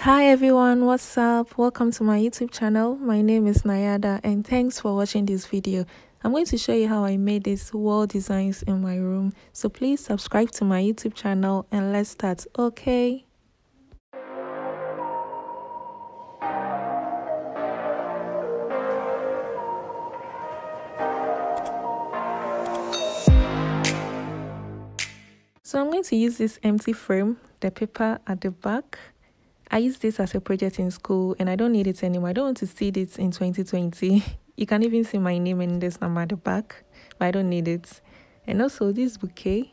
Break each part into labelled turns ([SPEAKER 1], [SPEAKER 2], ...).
[SPEAKER 1] Hi everyone, what's up? Welcome to my YouTube channel. My name is Nayada and thanks for watching this video. I'm going to show you how I made these wall designs in my room. So please subscribe to my YouTube channel and let's start, okay? So I'm going to use this empty frame, the paper at the back. I used this as a project in school and I don't need it anymore. I don't want to see this in 2020. You can even see my name and this number at the back, but I don't need it. And also this bouquet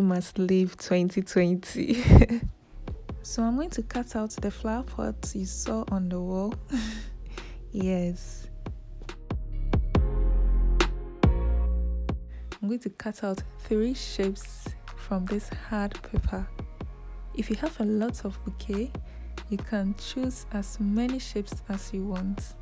[SPEAKER 1] must leave 2020. So I'm going to cut out the flower pots you saw on the wall. Yes. I'm going to cut out 3 shapes from this hard paper. If you have a lot of bouquet, you can choose as many shapes as you want.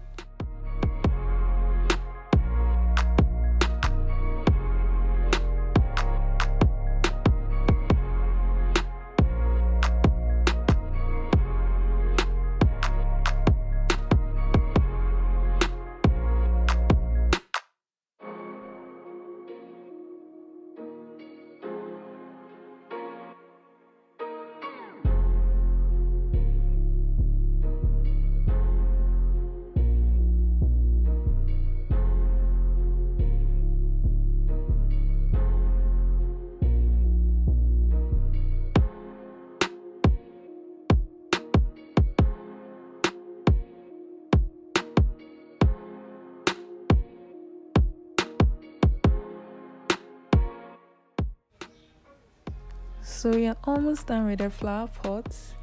[SPEAKER 1] So we are almost done with the flower pots,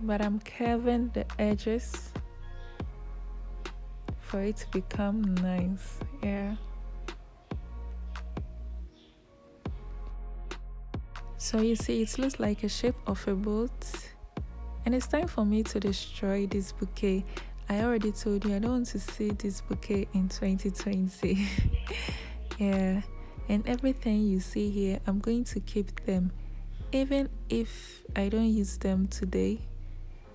[SPEAKER 1] but I'm curving the edges for it to become nice. Yeah. So you see, it looks like a shape of a boat, and it's time for me to destroy this bouquet. I already told you I don't want to see this bouquet in 2020. Yeah, and everything you see here, I'm going to keep them. Even if I don't use them today,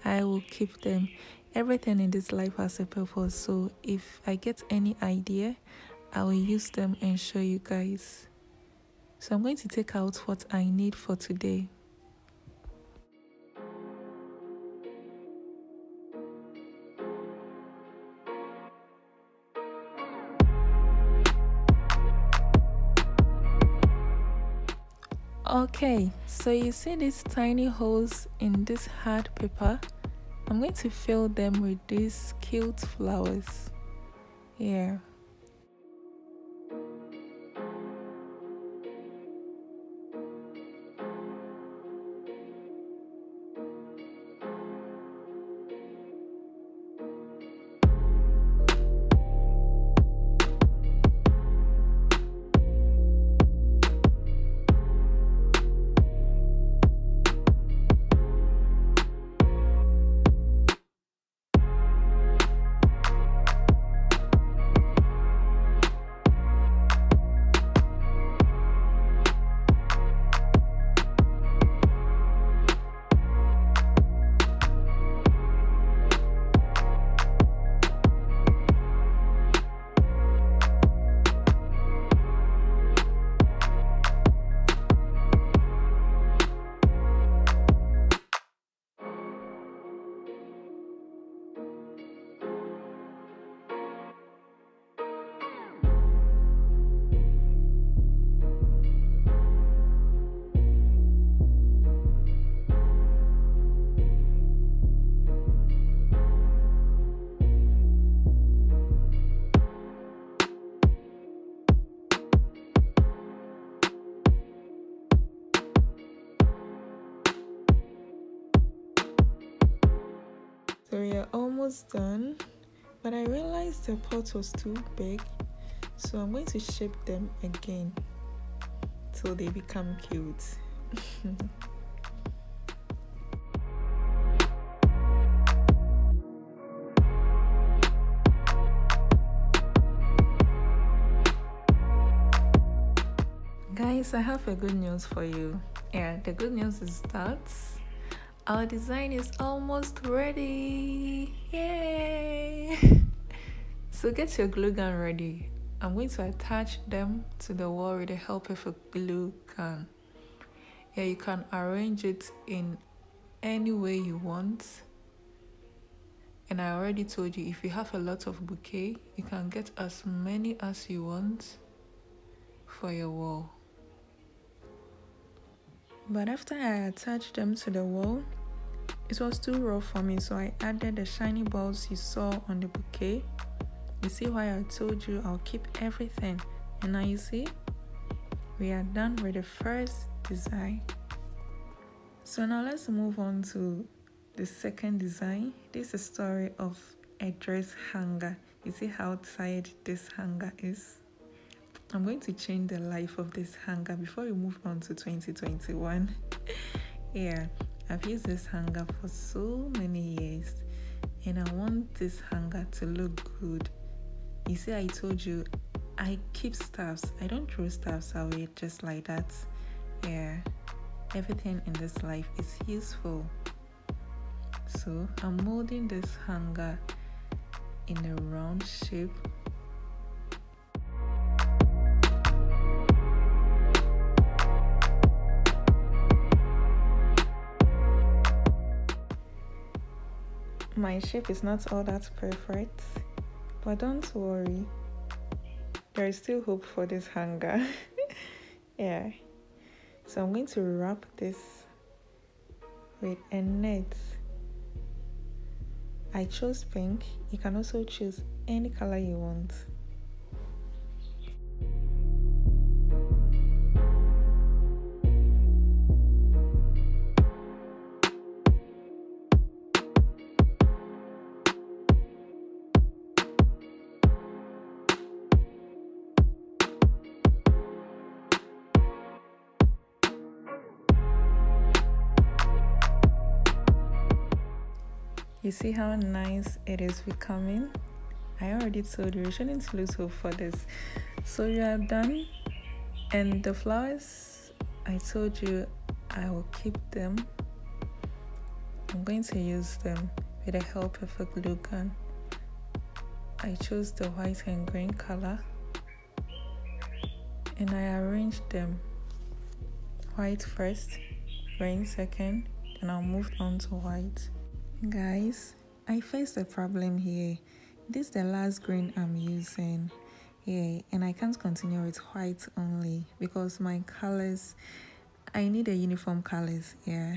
[SPEAKER 1] I will keep them. Everything in this life has a purpose, so if I get any idea, I will use them and show you guys. So I'm going to take out what I need for today. Okay, so you see these tiny holes in this hard paper. I'm going to fill them with these cute flowers. Yeah. So we are almost done, but I realized the pot was too big, so I'm going to shape them again till they become cute. Guys, I have a good news for you. Yeah, the good news is that Our design is almost ready. Yay! So get your glue gun ready. I'm going to attach them to the wall with the help of a glue gun. Yeah, you can arrange it in any way you want. And I already told you, if you have a lot of bouquet, you can get as many as you want for your wall. But after I attached them to the wall, it was too raw for me, so I added the shiny balls you saw on the bouquet. You see why I told you I'll keep everything. And now you see, we are done with the first design. So now let's move on to the second design. This is a story of a dress hanger. You see how tired this hanger is? I'm going to change the life of this hanger before we move on to 2021. Yeah, I've used this hanger for so many years and I want this hanger to look good. You see, I told you I keep stuffs. I don't throw stuffs away just like that. Yeah, everything in this life is useful. So I'm molding this hanger in a round shape. My shape is not all that perfect, but don't worry, there is still hope for this hanger. Yeah, so I'm going to wrap this with a net. I chose pink. You can also choose any color you want. You see how nice it is becoming? I already told you shouldn't lose hope for this. So you are done, and the flowers, I told you I will keep them. I'm going to use them with the help of a glue gun. I chose the white and green color and I arranged them. White first, green second, and I'll move on to white. Guys, I faced a problem here. This is the last green I'm using. Yeah, and I can't continue with white only because my colors, I need a uniform colors. Yeah,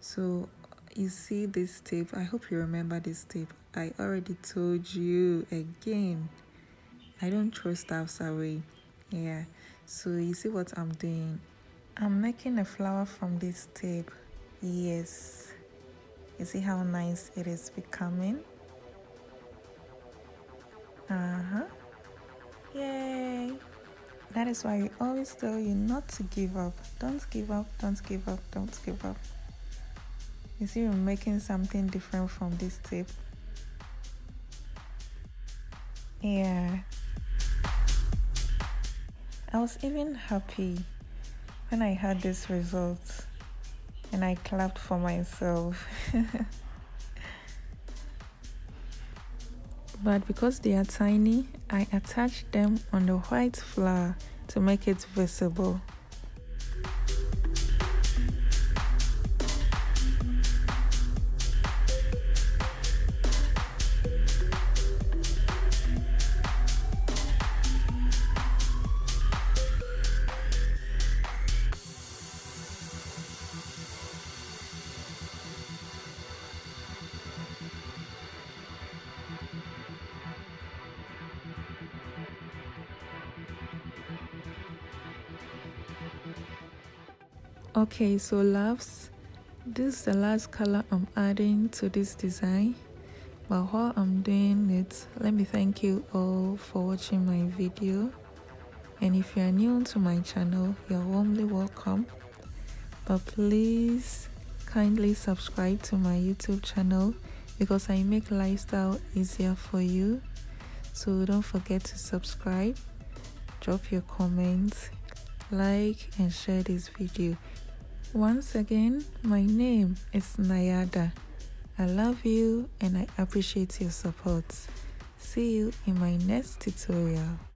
[SPEAKER 1] so you see this tape. I hope you remember this tape. I already told you again, I don't throw stuffs away. Yeah, so you see what I'm doing. I'm making a flower from this tape. Yes, you see how nice it is becoming? Yay! That is why we always tell you not to give up. Don't give up, don't give up, don't give up. You see, we're making something different from this tape. Yeah. I was even happy when I had this result and I clapped for myself. But because they are tiny, I attached them on the white flower to make it visible. Okay, so loves, this is the last color I'm adding to this design. But while I'm doing it, let me thank you all for watching my video. And if you are new to my channel, you're warmly welcome. But please kindly subscribe to my YouTube channel because I make lifestyle easier for you. So don't forget to subscribe, drop your comments, like and share this video. Once again, my name is Nayada. I love you and I appreciate your support. See you in my next tutorial.